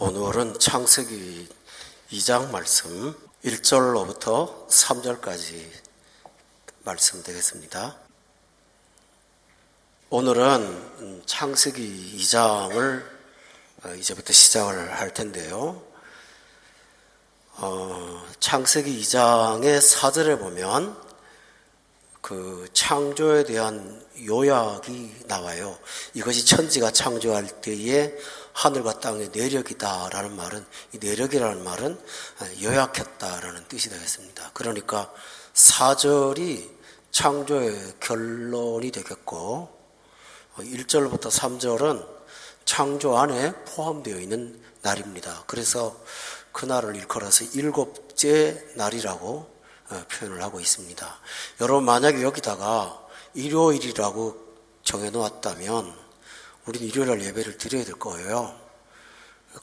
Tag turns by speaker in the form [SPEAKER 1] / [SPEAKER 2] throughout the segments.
[SPEAKER 1] 오늘은 창세기 2장 말씀 1절로부터 3절까지 말씀 되겠습니다. 오늘은 창세기 2장을 이제부터 시작을 할 텐데요. 창세기 2장의 4절에 보면 그 창조에 대한 요약이 나와요. 이것이 천지가 창조할 때에 하늘과 땅의 내력이다라는 말은, 이 내력이라는 말은 요약했다라는 뜻이 되겠습니다. 그러니까 4절이 창조의 결론이 되겠고 1절부터 3절은 창조 안에 포함되어 있는 날입니다. 그래서 그날을 일컬어서 일곱째 날이라고 표현을 하고 있습니다. 여러분, 만약에 여기다가 일요일이라고 정해놓았다면 우리는 일요일날 예배를 드려야 될 거예요.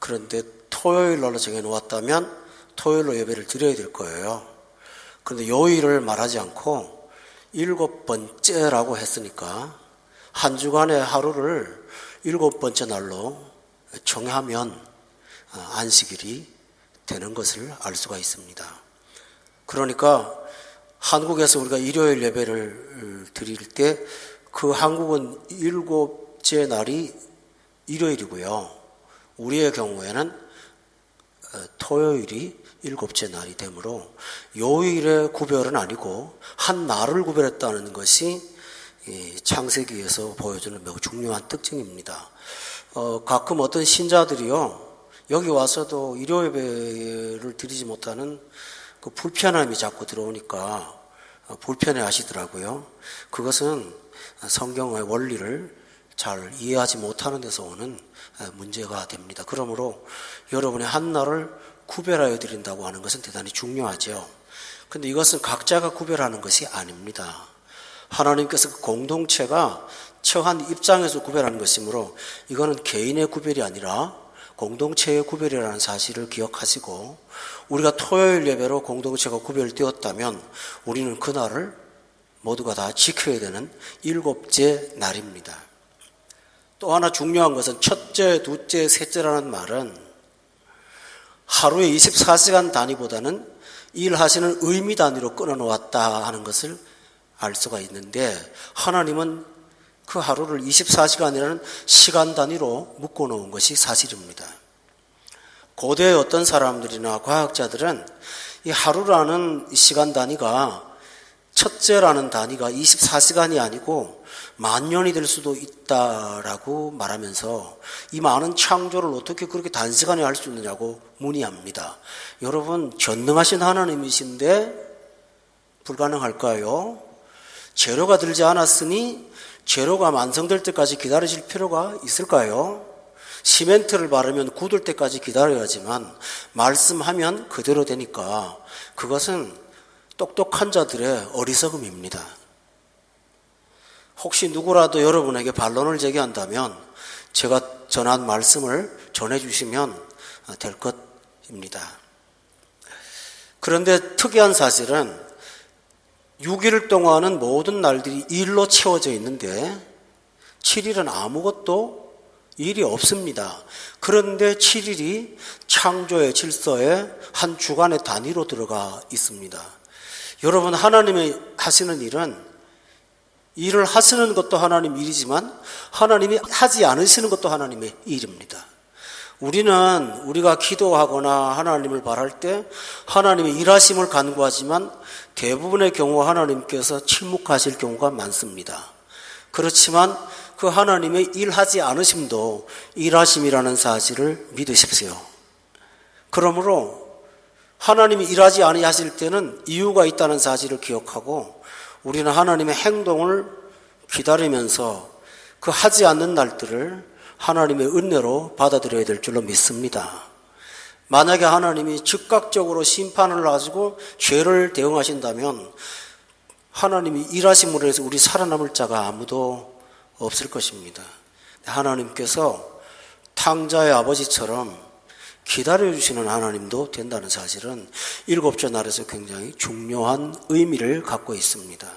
[SPEAKER 1] 그런데 토요일날로 정해놓았다면 토요일로 예배를 드려야 될 거예요. 그런데 요일을 말하지 않고 7번째라고 했으니까 한 주간의 하루를 7번째 날로 정하면 안식일이 되는 것을 알 수가 있습니다. 그러니까 한국에서 우리가 일요일 예배를 드릴 때 그 한국은 7째 날이 일요일이고요. 우리의 경우에는 토요일이 7째 날이 되므로 요일의 구별은 아니고 한 날을 구별했다는 것이 창세기에서 보여주는 매우 중요한 특징입니다. 가끔 어떤 신자들이요, 여기 와서도 일요 예배를 드리지 못하는 그 불편함이 자꾸 들어오니까 불편해 하시더라고요. 그것은 성경의 원리를 잘 이해하지 못하는 데서 오는 문제가 됩니다. 그러므로 여러분의 한 날을 구별하여 드린다고 하는 것은 대단히 중요하죠. 그런데 이것은 각자가 구별하는 것이 아닙니다. 하나님께서 그 공동체가 처한 입장에서 구별하는 것이므로 이거는 개인의 구별이 아니라 공동체의 구별이라는 사실을 기억하시고, 우리가 토요일 예배로 공동체가 구별되었다면 우리는 그날을 모두가 다 지켜야 되는 7째 날입니다. 또 하나 중요한 것은 첫째, 둘째, 셋째라는 말은 하루에 24시간 단위보다는 일하시는 의미 단위로 끊어놓았다 하는 것을 알 수가 있는데, 하나님은 그 하루를 24시간이라는 시간 단위로 묶어놓은 것이 사실입니다. 고대의 어떤 사람들이나 과학자들은 이 하루라는 시간 단위가, 첫째라는 단위가 24시간이 아니고 만년이 될 수도 있다라고 말하면서 이 많은 창조를 어떻게 그렇게 단시간에 할 수 있느냐고 문의합니다. 여러분, 전능하신 하나님이신데 불가능할까요? 재료가 들지 않았으니 재료가 완성될 때까지 기다리실 필요가 있을까요? 시멘트를 바르면 굳을 때까지 기다려야지만 말씀하면 그대로 되니까 그것은 똑똑한 자들의 어리석음입니다. 혹시 누구라도 여러분에게 반론을 제기한다면 제가 전한 말씀을 전해주시면 될 것입니다. 그런데 특이한 사실은 6일 동안은 모든 날들이 일로 채워져 있는데 7일은 아무것도 일이 없습니다. 그런데 7일이 창조의 질서에 한 주간의 단위로 들어가 있습니다. 여러분, 하나님이 하시는 일을 하시는 것도 하나님 일이지만 하나님이 하지 않으시는 것도 하나님의 일입니다. 우리가 기도하거나 하나님을 바랄 때 하나님의 일하심을 간구하지만 대부분의 경우 하나님께서 침묵하실 경우가 많습니다. 그렇지만 그 하나님의 일하지 않으심도 일하심이라는 사실을 믿으십시오. 그러므로 하나님이 일하지 아니하실 때는 이유가 있다는 사실을 기억하고 우리는 하나님의 행동을 기다리면서 그 하지 않는 날들을 하나님의 은혜로 받아들여야 될 줄로 믿습니다. 만약에 하나님이 즉각적으로 심판을 가지고 죄를 대응하신다면 하나님이 일하심으로 해서 우리 살아남을 자가 아무도 없을 것입니다. 하나님께서 탕자의 아버지처럼 기다려주시는 하나님도 된다는 사실은 7째 날에서 굉장히 중요한 의미를 갖고 있습니다.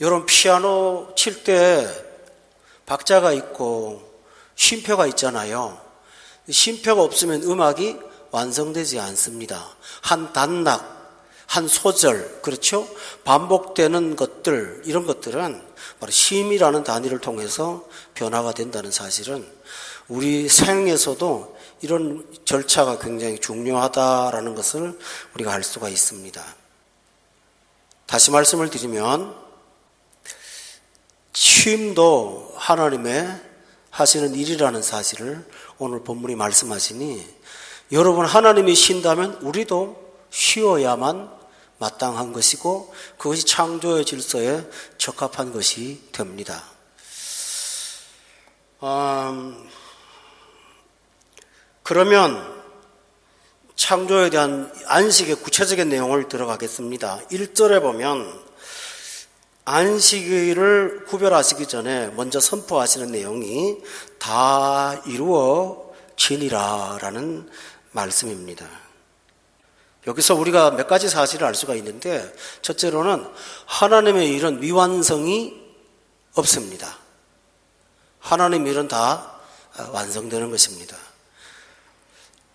[SPEAKER 1] 여러분, 피아노 칠 때 박자가 있고 쉼표가 있잖아요. 쉼표가 없으면 음악이 완성되지 않습니다. 한 단락, 한 소절, 그렇죠? 반복되는 것들, 이런 것들은 바로 쉼이라는 단위를 통해서 변화가 된다는 사실은 우리 생에서도 이런 절차가 굉장히 중요하다라는 것을 우리가 알 수가 있습니다. 다시 말씀을 드리면 쉼도 하나님의 하시는 일이라는 사실을 오늘 본문이 말씀하시니 여러분 하나님이 쉰다면 우리도 쉬어야만 마땅한 것이고 그것이 창조의 질서에 적합한 것이 됩니다. 그러면 창조에 대한 안식의 구체적인 내용을 들어가겠습니다. 1절에 보면 안식일을 구별하시기 전에 먼저 선포하시는 내용이 다 이루어지니라 라는 말씀입니다. 여기서 우리가 몇 가지 사실을 알 수가 있는데 첫째로는 하나님의 일은 미완성이 없습니다. 하나님의 일은 다 완성되는 것입니다.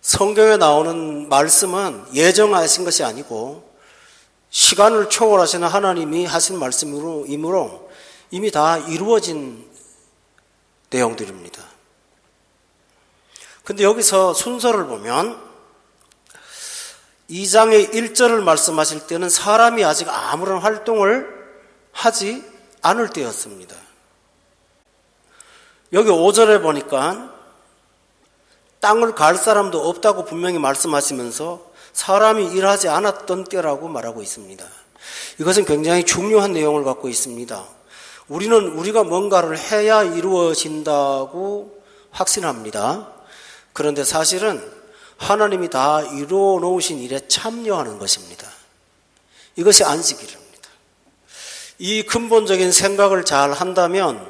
[SPEAKER 1] 성경에 나오는 말씀은 예정하신 것이 아니고 시간을 초월하시는 하나님이 하신 말씀이므로 이미 다 이루어진 내용들입니다. 근데 여기서 순서를 보면 2장의 1절을 말씀하실 때는 사람이 아직 아무런 활동을 하지 않을 때였습니다. 여기 5절에 보니까 땅을 갈 사람도 없다고 분명히 말씀하시면서 사람이 일하지 않았던 때라고 말하고 있습니다. 이것은 굉장히 중요한 내용을 갖고 있습니다. 우리는 우리가 뭔가를 해야 이루어진다고 확신합니다. 그런데 사실은 하나님이 다 이루어 놓으신 일에 참여하는 것입니다. 이것이 안식일입니다. 이 근본적인 생각을 잘 한다면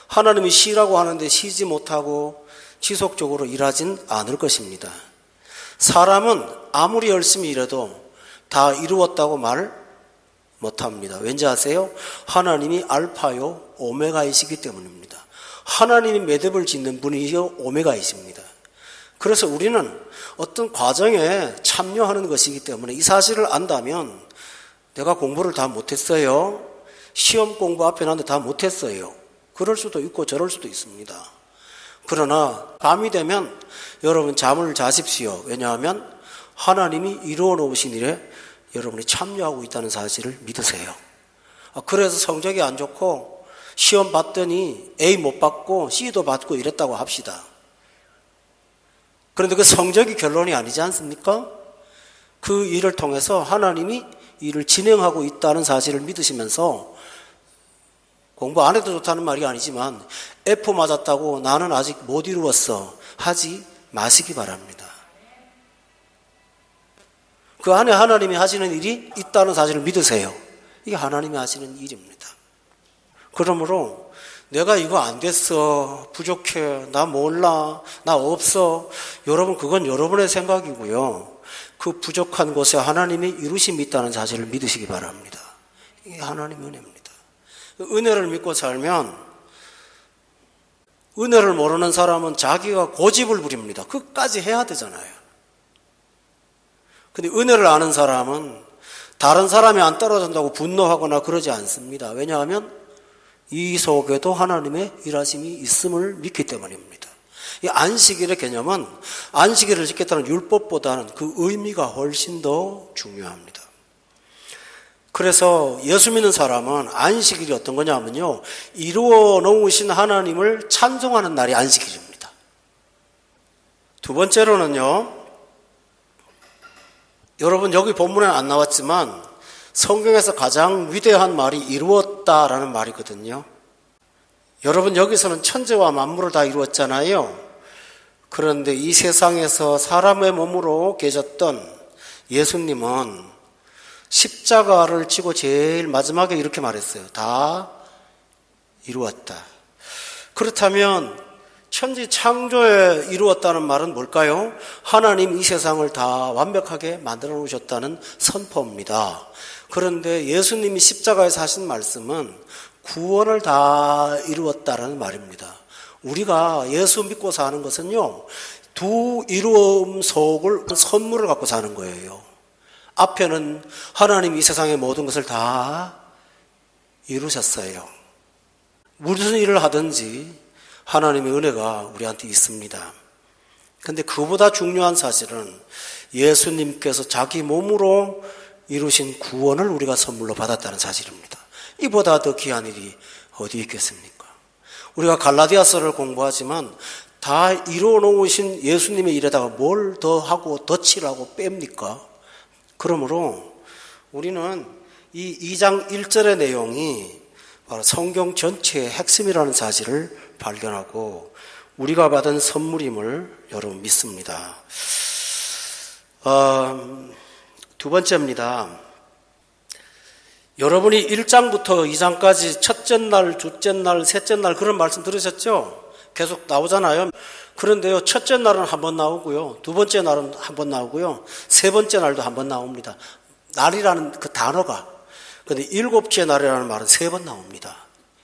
[SPEAKER 1] 하나님이 쉬라고 하는데 쉬지 못하고 지속적으로 일하진 않을 것입니다. 사람은 아무리 열심히 일해도 다 이루었다고 말 못합니다. 왠지 아세요? 하나님이 알파요 오메가이시기 때문입니다. 하나님이 매듭을 짓는 분이요 오메가이십니다. 그래서 우리는 어떤 과정에 참여하는 것이기 때문에 이 사실을 안다면 내가 공부를 다 못했어요. 시험 공부 앞에 놨는데 다 못했어요. 그럴 수도 있고 저럴 수도 있습니다. 그러나 밤이 되면 여러분 잠을 자십시오. 왜냐하면 하나님이 이루어 놓으신 일에 여러분이 참여하고 있다는 사실을 믿으세요. 그래서 성적이 안 좋고 시험 봤더니 A 못 받고 C도 받고 이랬다고 합시다. 그런데 그 성적이 결론이 아니지 않습니까? 그 일을 통해서 하나님이 일을 진행하고 있다는 사실을 믿으시면서 공부 안 해도 좋다는 말이 아니지만 F 맞았다고 나는 아직 못 이루었어 하지 마시기 바랍니다. 그 안에 하나님이 하시는 일이 있다는 사실을 믿으세요. 이게 하나님이 하시는 일입니다. 그러므로 내가 이거 안 됐어, 부족해, 나 몰라, 나 없어, 여러분 그건 여러분의 생각이고요. 그 부족한 곳에 하나님이 이루심이 있다는 사실을 믿으시기 바랍니다. 이게 하나님의 은혜입니다. 은혜를 믿고 살면 은혜를 모르는 사람은 자기가 고집을 부립니다. 끝까지 해야 되잖아요. 근데 은혜를 아는 사람은 다른 사람이 안 따라준다고 분노하거나 그러지 않습니다. 왜냐하면 이 속에도 하나님의 일하심이 있음을 믿기 때문입니다. 이 안식일의 개념은 안식일을 지켰다는 율법보다는 그 의미가 훨씬 더 중요합니다. 그래서 예수 믿는 사람은 안식일이 어떤 거냐면요, 이루어 놓으신 하나님을 찬송하는 날이 안식일입니다. 두 번째로는요, 여러분 여기 본문에 안 나왔지만 성경에서 가장 위대한 말이 이루었다라는 말이거든요. 여러분 여기서는 천지와 만물을 다 이루었잖아요. 그런데 이 세상에서 사람의 몸으로 계셨던 예수님은 십자가를 지고 제일 마지막에 이렇게 말했어요. 다 이루었다. 그렇다면 천지 창조에 이루었다는 말은 뭘까요? 하나님 이 세상을 다 완벽하게 만들어 놓으셨다는 선포입니다. 그런데 예수님이 십자가에서 하신 말씀은 구원을 다 이루었다라는 말입니다. 우리가 예수 믿고 사는 것은요, 두 이루음 속을 선물을 갖고 사는 거예요. 앞에는 하나님이 이 세상의 모든 것을 다 이루셨어요. 무슨 일을 하든지 하나님의 은혜가 우리한테 있습니다. 그런데 그보다 중요한 사실은 예수님께서 자기 몸으로 이루신 구원을 우리가 선물로 받았다는 사실입니다. 이보다 더 귀한 일이 어디 있겠습니까? 우리가 갈라디아서를 공부하지만 다 이루어 놓으신 예수님의 일에다가 뭘 더 하고 덧칠하고 뺍니까? 그러므로 우리는 이 2장 1절의 내용이 바로 성경 전체의 핵심이라는 사실을 발견하고 우리가 받은 선물임을 여러분 믿습니다. 두 번째입니다. 여러분이 1장부터 2장까지 첫째 날, 둘째 날, 셋째 날 그런 말씀 들으셨죠? 계속 나오잖아요. 그런데요, 첫째 날은 한 번 나오고요, 두 번째 날은 한 번 나오고요, 세 번째 날도 한 번 나옵니다. 날이라는 그 단어가. 그런데 일곱째 날이라는 말은 세 번 나옵니다.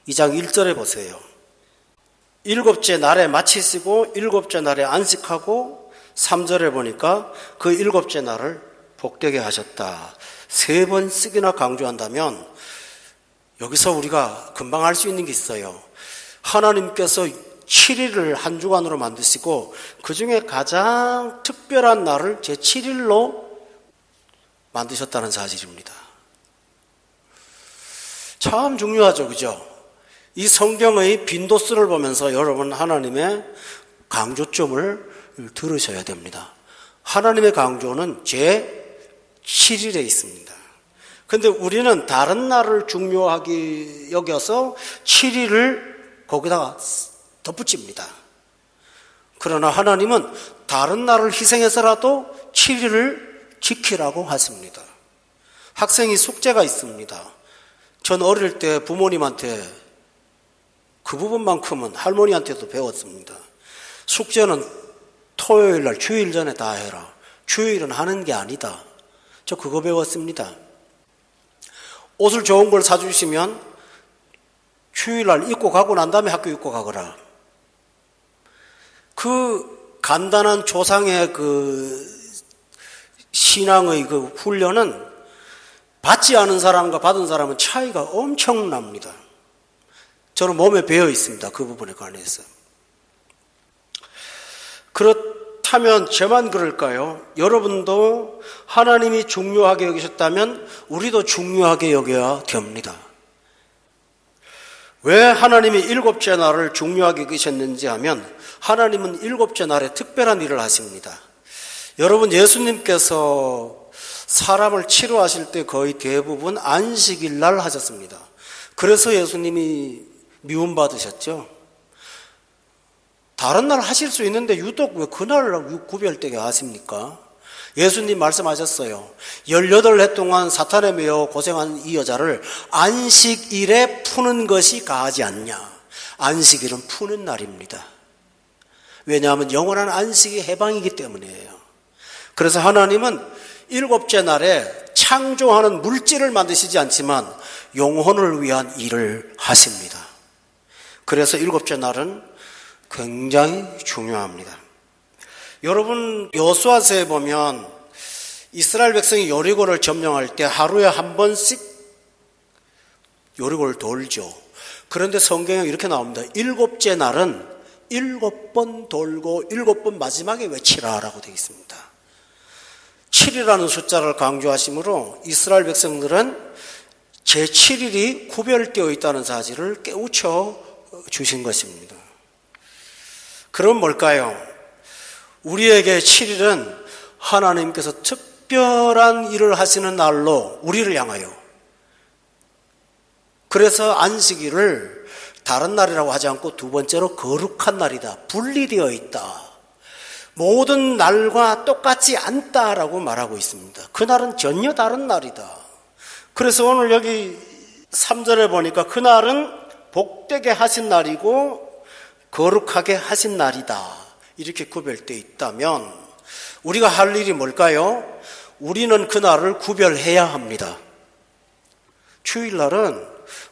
[SPEAKER 1] 2장 1절에 보세요. 일곱째 날에 마치시고 일곱째 날에 안식하고 3절에 보니까 그 일곱째 날을 복되게 하셨다. 세 번씩이나 강조한다면 여기서 우리가 금방 알 수 있는 게 있어요. 하나님께서 7일을 한 주간으로 만드시고 그 중에 가장 특별한 날을 제7일로 만드셨다는 사실입니다. 참 중요하죠, 그죠? 이 성경의 빈도수를 보면서 여러분 하나님의 강조점을 들으셔야 됩니다. 하나님의 강조는 제7일에 있습니다. 그런데 우리는 다른 날을 중요하게 여겨서 7일을 거기다가 덧붙입니다. 그러나 하나님은 다른 날을 희생해서라도 7일을 지키라고 하십니다. 학생이 숙제가 있습니다. 전 어릴 때 부모님한테 그 부분만큼은 할머니한테도 배웠습니다. 숙제는 토요일 날 주일 전에 다 해라. 주일은 하는 게 아니다. 저 그거 배웠습니다. 옷을 좋은 걸 사주시면 주일 날 입고 가고 난 다음에 학교 입고 가거라. 그 간단한 조상의 그 신앙의 그 훈련은 받지 않은 사람과 받은 사람은 차이가 엄청납니다. 저는 몸에 배어 있습니다. 그 부분에 관해서. 그렇다면 저만 그럴까요? 여러분도 하나님이 중요하게 여기셨다면 우리도 중요하게 여겨야 됩니다. 왜 하나님이 일곱째 날을 중요하게 여기셨는지 하면 하나님은 일곱째 날에 특별한 일을 하십니다. 여러분, 예수님께서 사람을 치료하실 때 거의 대부분 안식일 날 하셨습니다. 그래서 예수님이 미움받으셨죠. 다른 날 하실 수 있는데 유독 왜 그날 구별되게 하십니까? 예수님 말씀하셨어요. 18해 동안 사탄에 매여 고생한 이 여자를 안식일에 푸는 것이 가하지 않냐. 안식일은 푸는 날입니다. 왜냐하면 영원한 안식이 해방이기 때문이에요. 그래서 하나님은 일곱째 날에 창조하는 물질을 만드시지 않지만 영혼을 위한 일을 하십니다. 그래서 일곱째 날은 굉장히 중요합니다. 여러분, 여호수아서에 보면 이스라엘 백성이 여리고를 점령할 때 하루에 한 번씩 여리고를 돌죠. 그런데 성경에 이렇게 나옵니다. 일곱째 날은 7번 돌고 7번 마지막에 외치라라고 되어 있습니다. 7이라는 숫자를 강조하시므로 이스라엘 백성들은 제7일이 구별되어 있다는 사실을 깨우쳐 주신 것입니다. 그럼 뭘까요? 우리에게 7일은 하나님께서 특별한 일을 하시는 날로 우리를 향하여, 그래서 안식일을 다른 날이라고 하지 않고 두 번째로 거룩한 날이다, 분리되어 있다, 모든 날과 똑같지 않다라고 말하고 있습니다. 그날은 전혀 다른 날이다. 그래서 오늘 여기 3절에 보니까 그날은 복되게 하신 날이고 거룩하게 하신 날이다, 이렇게 구별되어 있다면 우리가 할 일이 뭘까요? 우리는 그날을 구별해야 합니다. 주일날은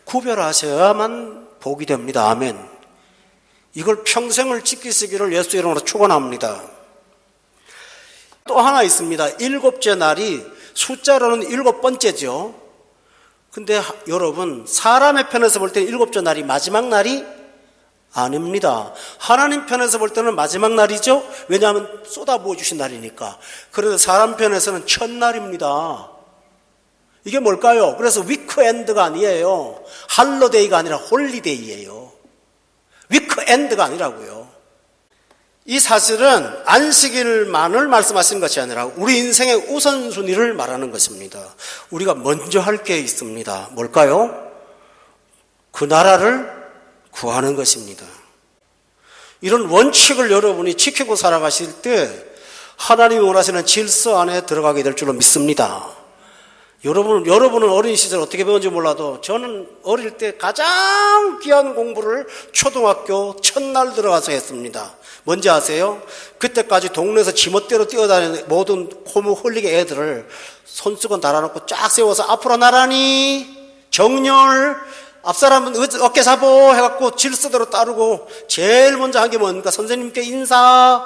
[SPEAKER 1] 구별하셔야만 복이 됩니다. 아멘. 이걸 평생을 지키시기를 예수 이름으로 축원합니다. 또 하나 있습니다. 일곱째 날이 숫자로는 일곱 번째죠. 근데 여러분, 사람의 편에서 볼 때 일곱째 날이 마지막 날이 아닙니다. 하나님 편에서 볼 때는 마지막 날이죠. 왜냐하면 쏟아부어 주신 날이니까. 그래서 사람 편에서는 첫날입니다. 이게 뭘까요? 그래서 위크엔드가 아니에요. 할로데이가 아니라 홀리데이예요. 위크엔드가 아니라고요. 이 사실은 안식일만을 말씀하시는 것이 아니라 우리 인생의 우선순위를 말하는 것입니다. 우리가 먼저 할 게 있습니다. 뭘까요? 그 나라를 구하는 것입니다. 이런 원칙을 여러분이 지키고 살아가실 때 하나님이 원하시는 질서 안에 들어가게 될 줄로 믿습니다. 여러분은 어린 시절 어떻게 배웠는지 몰라도 저는 어릴 때 가장 귀한 공부를 초등학교 첫날 들어가서 했습니다. 뭔지 아세요? 그때까지 동네에서 지멋대로 뛰어다니는 모든 고무 흘리게 애들을 손수건 달아놓고 쫙 세워서 앞으로 나란히 정렬, 앞사람은 어깨 잡어 해갖고 질서대로 따르고 제일 먼저 한 게 뭔가 선생님께 인사.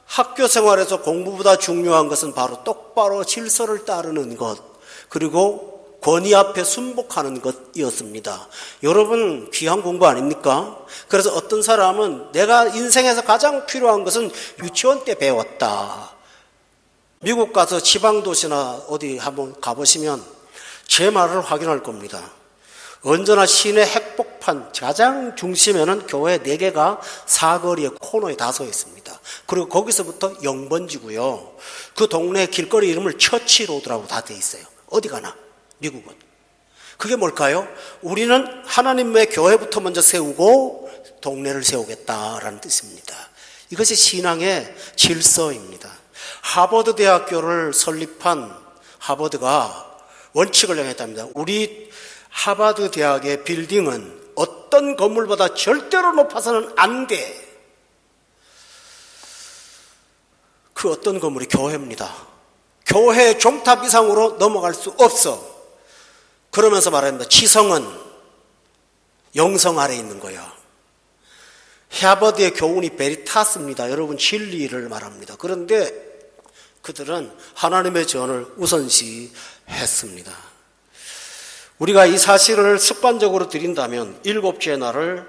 [SPEAKER 1] 학교 생활에서 공부보다 중요한 것은 바로 똑바로 질서를 따르는 것, 그리고 권위 앞에 순복하는 것이었습니다. 여러분, 귀한 공부 아닙니까? 그래서 어떤 사람은 내가 인생에서 가장 필요한 것은 유치원 때 배웠다. 미국 가서 지방도시나 어디 한번 가보시면 제 말을 확인할 겁니다. 언제나 시내 핵복판 가장 중심에는 교회 4개가 사거리에 코너에 다 서 있습니다. 그리고 거기서부터 0번지고요. 그 동네 길거리 이름을 처치로드라고 다 돼 있어요. 어디 가나 미국은. 그게 뭘까요? 우리는 하나님의 교회부터 먼저 세우고 동네를 세우겠다라는 뜻입니다. 이것이 신앙의 질서입니다. 하버드 대학교를 설립한 하버드가 원칙을 정했답니다. 우리 하버드 대학의 빌딩은 어떤 건물보다 절대로 높아서는 안 돼. 그 어떤 건물이 교회입니다. 교회 종탑 이상으로 넘어갈 수 없어. 그러면서 말합니다. 지성은 영성 아래에 있는 거야. 하버드의 교훈이 베리타스입니다. 여러분, 진리를 말합니다. 그런데 그들은 하나님의 전을 우선시했습니다. 우리가 이 사실을 습관적으로 드린다면 일곱째 날을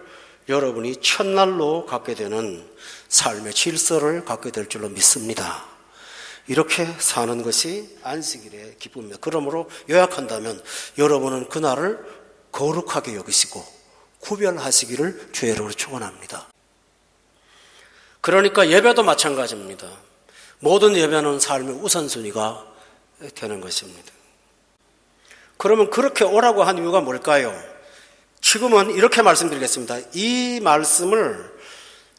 [SPEAKER 1] 여러분이 첫날로 갖게 되는 삶의 질서를 갖게 될 줄로 믿습니다. 이렇게 사는 것이 안식일의 기쁨입니다. 그러므로 요약한다면 여러분은 그날을 거룩하게 여기시고 구별하시기를 주의 이름으로 축원합니다. 그러니까 예배도 마찬가지입니다. 모든 예배는 삶의 우선순위가 되는 것입니다. 그러면 그렇게 오라고 한 이유가 뭘까요? 지금은 이렇게 말씀드리겠습니다. 이 말씀을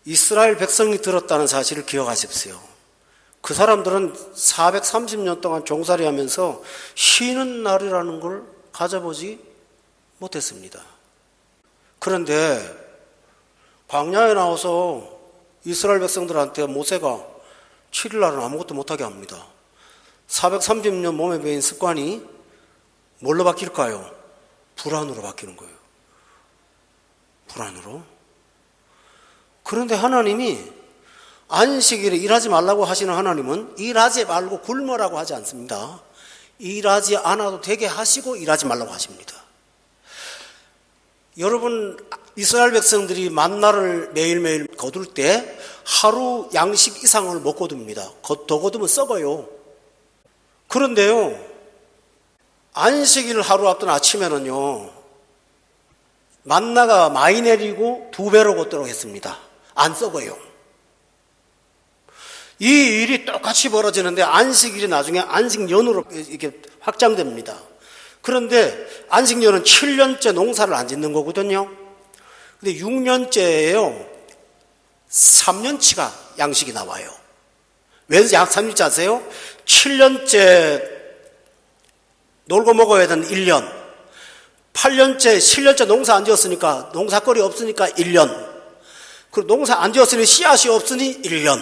[SPEAKER 1] 이스라엘 백성이 들었다는 사실을 기억하십시오. 그 사람들은 430년 동안 종살이 하면서 쉬는 날이라는 걸 가져보지 못했습니다. 그런데 광야에 나와서 이스라엘 백성들한테 모세가 7일날은 아무것도 못하게 합니다. 430년 몸에 배인 습관이 뭘로 바뀔까요? 불안으로 바뀌는 거예요. 불안으로. 그런데 하나님이 안식일에 일하지 말라고 하시는 하나님은 일하지 말고 굶으라고 하지 않습니다. 일하지 않아도 되게 하시고 일하지 말라고 하십니다. 여러분, 이스라엘 백성들이 만나를 매일매일 거둘 때 하루 양식 이상을 못 거둡니다. 더 거두면 썩어요. 그런데요, 안식일 하루 앞둔 아침에는요, 만나가 많이 내리고 2배로 걷도록 했습니다. 안 썩어요. 이 일이 똑같이 벌어지는데 안식일이 나중에 안식년으로 이렇게 확장됩니다. 그런데 안식년은 7년째 농사를 안 짓는 거거든요. 근데 6년째예요. 3년치가 양식이 나와요. 왜 약 3년째 아세요? 7년째 놀고 먹어야 되는 1년, 8년째, 7년째 농사 안 지었으니까 농사거리 없으니까 1년, 그리고 농사 안 지었으니 씨앗이 없으니 1년.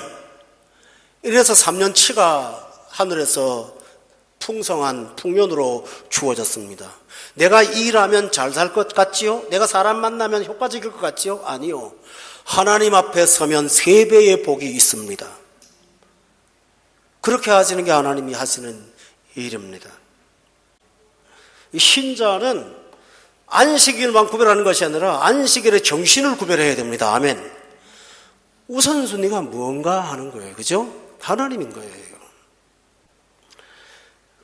[SPEAKER 1] 이래서 3년치가 하늘에서 풍성한 풍년으로 주어졌습니다. 내가 일하면 잘 살 것 같지요? 내가 사람 만나면 효과적일 것 같지요? 아니요. 하나님 앞에 서면 3배의 복이 있습니다. 그렇게 하시는 게 하나님이 하시는 일입니다. 이 신자는 안식일만 구별하는 것이 아니라 안식일의 정신을 구별해야 됩니다. 아멘. 우선순위가 무언가 하는 거예요. 그죠? 하나님인 거예요.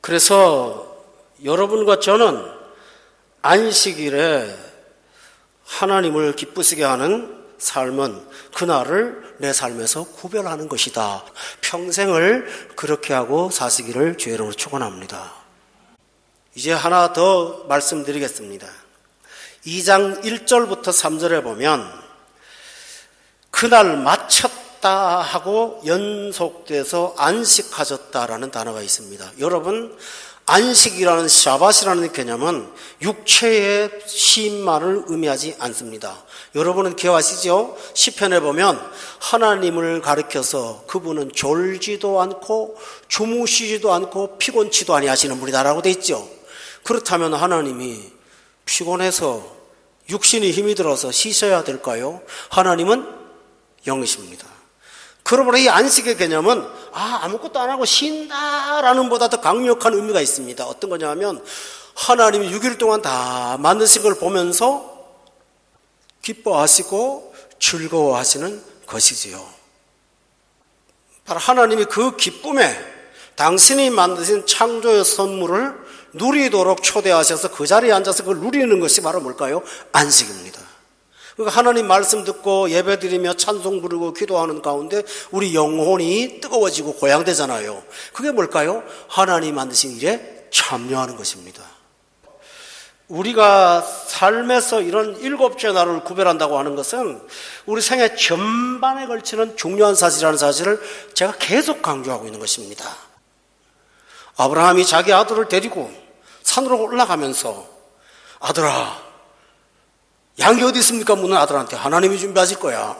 [SPEAKER 1] 그래서 여러분과 저는 안식일에 하나님을 기쁘시게 하는 삶은 그날을 내 삶에서 구별하는 것이다. 평생을 그렇게 하고 사시기를 주의 이름으로 축원합니다. 이제 하나 더 말씀드리겠습니다. 2장 1절부터 3절에 보면 그날 마쳤다 하고 연속돼서 안식하셨다라는 단어가 있습니다. 여러분, 안식이라는 샤밧이라는 개념은 육체의 쉼만을 의미하지 않습니다. 여러분은 기억하시죠? 시편에 보면 하나님을 가리켜서 그분은 졸지도 않고 주무시지도 않고 피곤치도 아니하시는 분이다라고 돼 있죠. 그렇다면 하나님이 피곤해서 육신이 힘이 들어서 쉬셔야 될까요? 하나님은 영이십니다. 그러므로 이 안식의 개념은 아무것도 안 하고 쉰다라는 보다 더 강력한 의미가 있습니다. 어떤 거냐 하면 하나님이 6일 동안 다 만드신 걸 보면서 기뻐하시고 즐거워하시는 것이지요. 바로 하나님이 그 기쁨에 당신이 만드신 창조의 선물을 누리도록 초대하셔서 그 자리에 앉아서 그걸 누리는 것이 바로 뭘까요? 안식입니다. 그러니까 하나님 말씀 듣고 예배드리며 찬송 부르고 기도하는 가운데 우리 영혼이 뜨거워지고 고양되잖아요. 그게 뭘까요? 하나님 만드신 일에 참여하는 것입니다. 우리가 삶에서 이런 7째 날을 구별한다고 하는 것은 우리 생애 전반에 걸치는 중요한 사실이라는 사실을 제가 계속 강조하고 있는 것입니다. 아브라함이 자기 아들을 데리고 산으로 올라가면서 아들아, 양이 어디 있습니까? 묻는 아들한테 하나님이 준비하실 거야.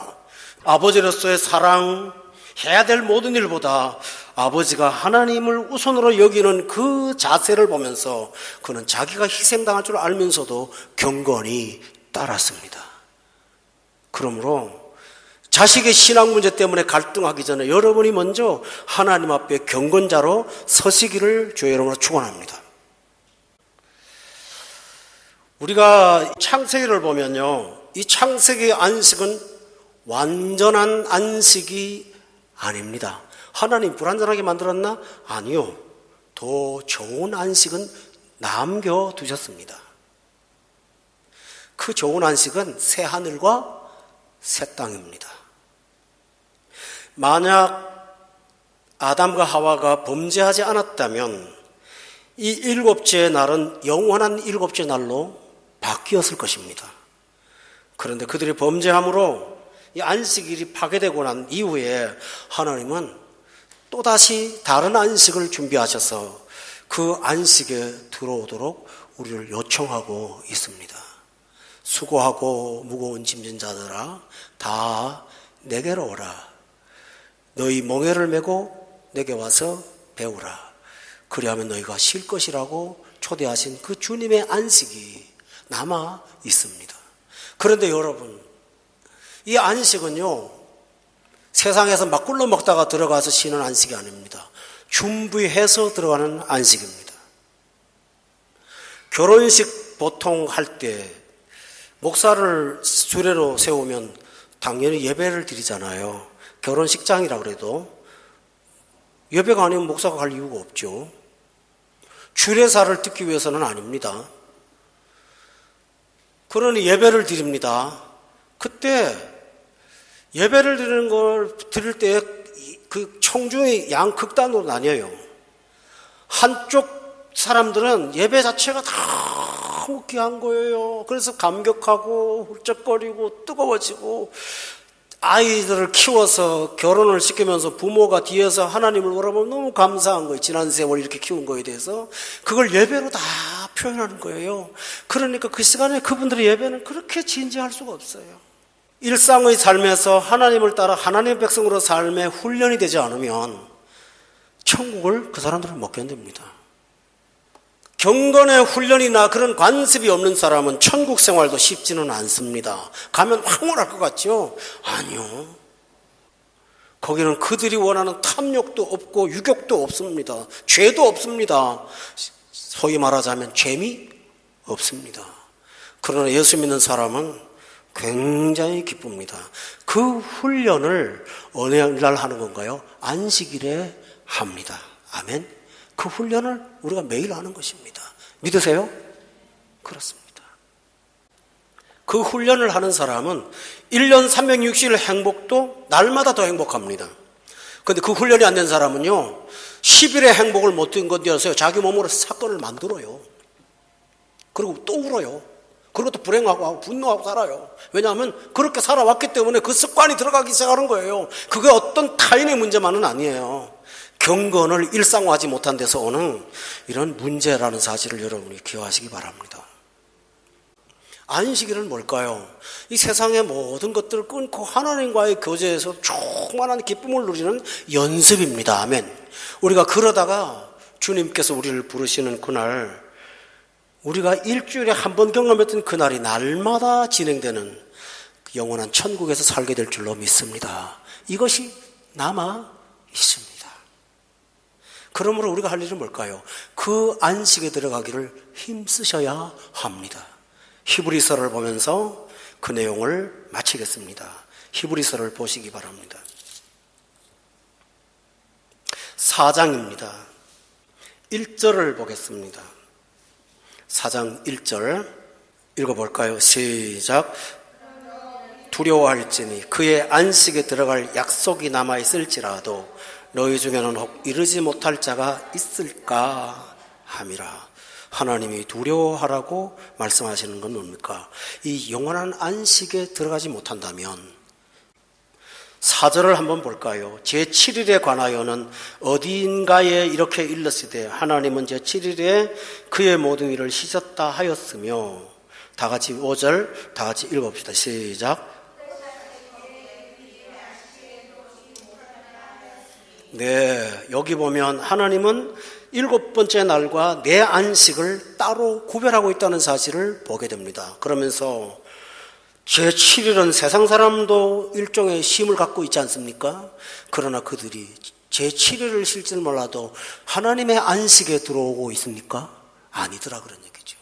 [SPEAKER 1] 아버지로서의 사랑, 해야 될 모든 일보다 아버지가 하나님을 우선으로 여기는 그 자세를 보면서 그는 자기가 희생당할 줄 알면서도 경건히 따랐습니다. 그러므로 자식의 신앙 문제 때문에 갈등하기 전에 여러분이 먼저 하나님 앞에 경건자로 서시기를 주의 이름으로 축원합니다. 우리가 창세기를 보면요, 이 창세기의 안식은 완전한 안식이 아닙니다. 하나님 불완전하게 만들었나? 아니요. 더 좋은 안식은 남겨두셨습니다. 그 좋은 안식은 새 하늘과 새 땅입니다. 만약 아담과 하와가 범죄하지 않았다면 이 7째 날은 영원한 7째 날로 바뀌었을 것입니다. 그런데 그들이 범죄함으로 이 안식일이 파괴되고 난 이후에 하나님은 또다시 다른 안식을 준비하셔서 그 안식에 들어오도록 우리를 요청하고 있습니다. 수고하고 무거운 짐진 자들아 다 내게로 오라. 너희 멍에를 메고 내게 와서 배우라. 그리하면 너희가 쉴 것이라고 초대하신 그 주님의 안식이 남아 있습니다. 그런데 여러분, 이 안식은요, 세상에서 막 꿀러 먹다가 들어가서 쉬는 안식이 아닙니다. 준비해서 들어가는 안식입니다. 결혼식 보통 할 때 목사를 수레로 세우면 당연히 예배를 드리잖아요. 결혼식장이라 그래도 예배가 아니면 목사가 갈 이유가 없죠. 주례사를 듣기 위해서는 아닙니다. 그러니 예배를 드립니다. 그때 예배를 드리는 걸 드릴 때 그 청중의 양극단으로 나뉘어요. 한쪽 사람들은 예배 자체가 너무 귀한 거예요. 그래서 감격하고 훌쩍거리고 뜨거워지고 아이들을 키워서 결혼을 시키면서 부모가 뒤에서 하나님을 바라보면 너무 감사한 거예요. 지난 세월 이렇게 키운 거에 대해서. 그걸 예배로 다 표현하는 거예요. 그러니까 그 시간에 그분들의 예배는 그렇게 진지할 수가 없어요. 일상의 삶에서 하나님을 따라 하나님의 백성으로 삶의 훈련이 되지 않으면 천국을 그 사람들은 못 견딥니다. 경건의 훈련이나 그런 관습이 없는 사람은 천국 생활도 쉽지는 않습니다. 가면 황홀할 것 같죠? 아니요. 거기는 그들이 원하는 탐욕도 없고 유욕도 없습니다. 죄도 없습니다. 소위 말하자면 죄미 없습니다. 그러나 예수 믿는 사람은 굉장히 기쁩니다. 그 훈련을 어느 날 하는 건가요? 안식일에 합니다. 아멘. 그 훈련을 우리가 매일 하는 것입니다. 믿으세요? 그렇습니다. 그 훈련을 하는 사람은 1년 360일 행복도 날마다 더 행복합니다. 그런데 그 훈련이 안 된 사람은요, 10일의 행복을 못 견뎌서요, 자기 몸으로 사건을 만들어요. 그리고 또 울어요. 그리고 또 불행하고 분노하고 살아요. 왜냐하면 그렇게 살아왔기 때문에 그 습관이 들어가기 시작하는 거예요. 그게 어떤 타인의 문제만은 아니에요. 경건을 일상화하지 못한 데서 오는 이런 문제라는 사실을 여러분이 기억하시기 바랍니다. 안식일은 뭘까요? 이 세상의 모든 것들을 끊고 하나님과의 교제에서 충만한 기쁨을 누리는 연습입니다. 아멘. 우리가 그러다가 주님께서 우리를 부르시는 그날, 우리가 일주일에 한 번 경험했던 그날이 날마다 진행되는 영원한 천국에서 살게 될 줄로 믿습니다. 이것이 남아 있습니다. 그러므로 우리가 할 일은 뭘까요? 그 안식에 들어가기를 힘쓰셔야 합니다. 히브리서를 보면서 그 내용을 마치겠습니다. 히브리서를 보시기 바랍니다. 4장입니다. 1절을 보겠습니다. 4장 1절 읽어볼까요? 시작. 두려워할지니 그의 안식에 들어갈 약속이 남아있을지라도 너희 중에는 혹 이르지 못할 자가 있을까 함이라. 하나님이 두려워하라고 말씀하시는 건 뭡니까? 이 영원한 안식에 들어가지 못한다면 4절을 한번 볼까요? 제7일에 관하여는 어디인가에 이렇게 일렀으되 하나님은 제7일에 그의 모든 일을 쉬셨다 하였으며, 다 같이 5절 다 같이 읽어봅시다. 시작. 네, 여기 보면 하나님은 7번째 날과 내 안식을 따로 구별하고 있다는 사실을 보게 됩니다. 그러면서 제7일은 세상 사람도 일종의 쉼을 갖고 있지 않습니까? 그러나 그들이 제7일을 쉴지는 몰라도 하나님의 안식에 들어오고 있습니까? 아니더라 그런 얘기죠.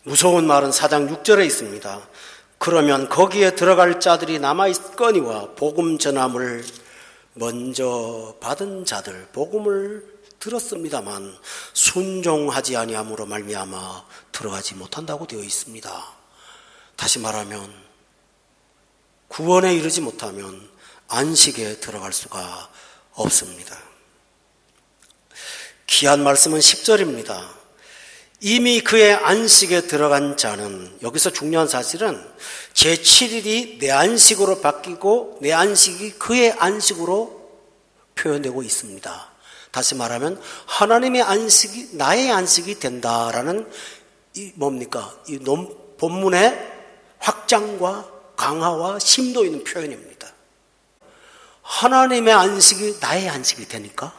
[SPEAKER 1] 무서운 말은 4장 6절에 있습니다. 그러면 거기에 들어갈 자들이 남아있거니와 복음 전함을 먼저 받은 자들, 복음을 들었습니다만 순종하지 아니함으로 말미암아 들어가지 못한다고 되어 있습니다. 다시 말하면 구원에 이르지 못하면 안식에 들어갈 수가 없습니다. 귀한 말씀은 10절입니다. 이미 그의 안식에 들어간 자는, 여기서 중요한 사실은 제7일이 내 안식으로 바뀌고 내 안식이 그의 안식으로 표현되고 있습니다. 다시 말하면 하나님의 안식이 나의 안식이 된다라는 이 뭡니까? 이 본문의 확장과 강화와 심도 있는 표현입니다. 하나님의 안식이 나의 안식이 되니까?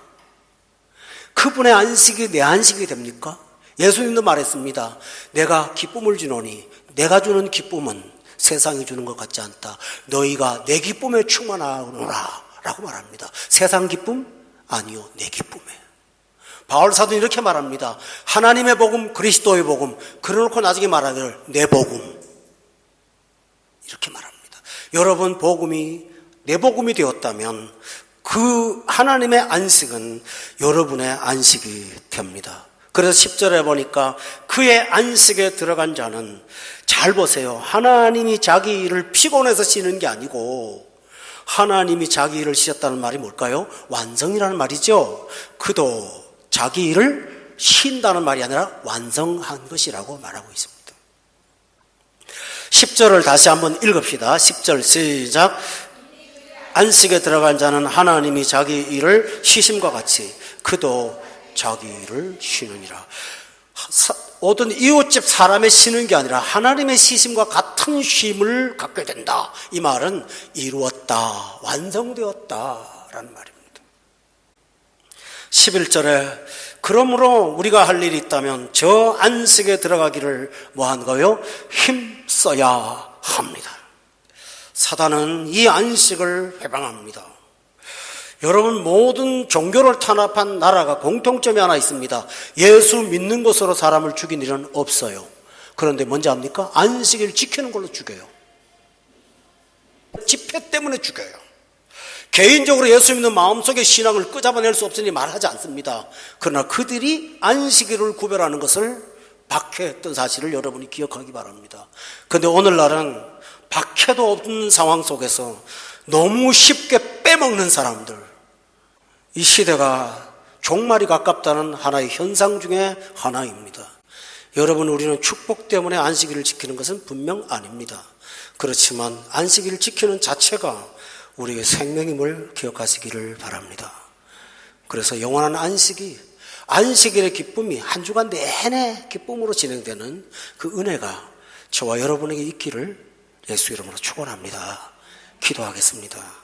[SPEAKER 1] 그분의 안식이 내 안식이 됩니까? 예수님도 말했습니다. 내가 기쁨을 주노니 내가 주는 기쁨은 세상이 주는 것 같지 않다. 너희가 내 기쁨에 충만하노라 라고 말합니다. 세상 기쁨? 아니요, 내 기쁨에. 바울 사도는 이렇게 말합니다. 하나님의 복음, 그리스도의 복음, 그래놓고 나중에 말하기를 내 복음, 이렇게 말합니다. 여러분 복음이 내 복음이 되었다면 그 하나님의 안식은 여러분의 안식이 됩니다. 그래서 10절에 보니까 그의 안식에 들어간 자는, 잘 보세요. 하나님이 자기 일을 피곤해서 쉬는 게 아니고 하나님이 자기 일을 쉬었다는 말이 뭘까요? 완성이라는 말이죠. 그도 자기 일을 쉰다는 말이 아니라 완성한 것이라고 말하고 있습니다. 10절을 다시 한번 읽읍시다. 10절 시작. 안식에 들어간 자는 하나님이 자기 일을 쉬심과 같이 그도 자기 일을 쉬느니라. 모든 이웃집 사람의 쉬는 게 아니라 하나님의 쉬심과 같은 쉼을 갖게 된다. 이 말은 이루었다, 완성되었다 라는 말입니다. 11절에 그러므로 우리가 할 일이 있다면 저 안식에 들어가기를 뭐한 거요? 힘써야 합니다. 사단은 이 안식을 해방합니다. 여러분, 모든 종교를 탄압한 나라가 공통점이 하나 있습니다. 예수 믿는 것으로 사람을 죽인 일은 없어요. 그런데 뭔지 압니까? 안식일 지키는 걸로 죽여요. 집회 때문에 죽여요. 개인적으로 예수 믿는 마음속의 신앙을 끄잡아낼 수 없으니 말하지 않습니다. 그러나 그들이 안식일을 구별하는 것을 박해했던 사실을 여러분이 기억하기 바랍니다. 그런데 오늘날은 박해도 없는 상황 속에서 너무 쉽게 빼먹는 사람들, 이 시대가 종말이 가깝다는 하나의 현상 중에 하나입니다. 여러분, 우리는 축복 때문에 안식일을 지키는 것은 분명 아닙니다. 그렇지만 안식일을 지키는 자체가 우리의 생명임을 기억하시기를 바랍니다. 그래서 영원한 안식일의 기쁨이 한 주간 내내 기쁨으로 진행되는 그 은혜가 저와 여러분에게 있기를 예수 이름으로 축원합니다. 기도하겠습니다.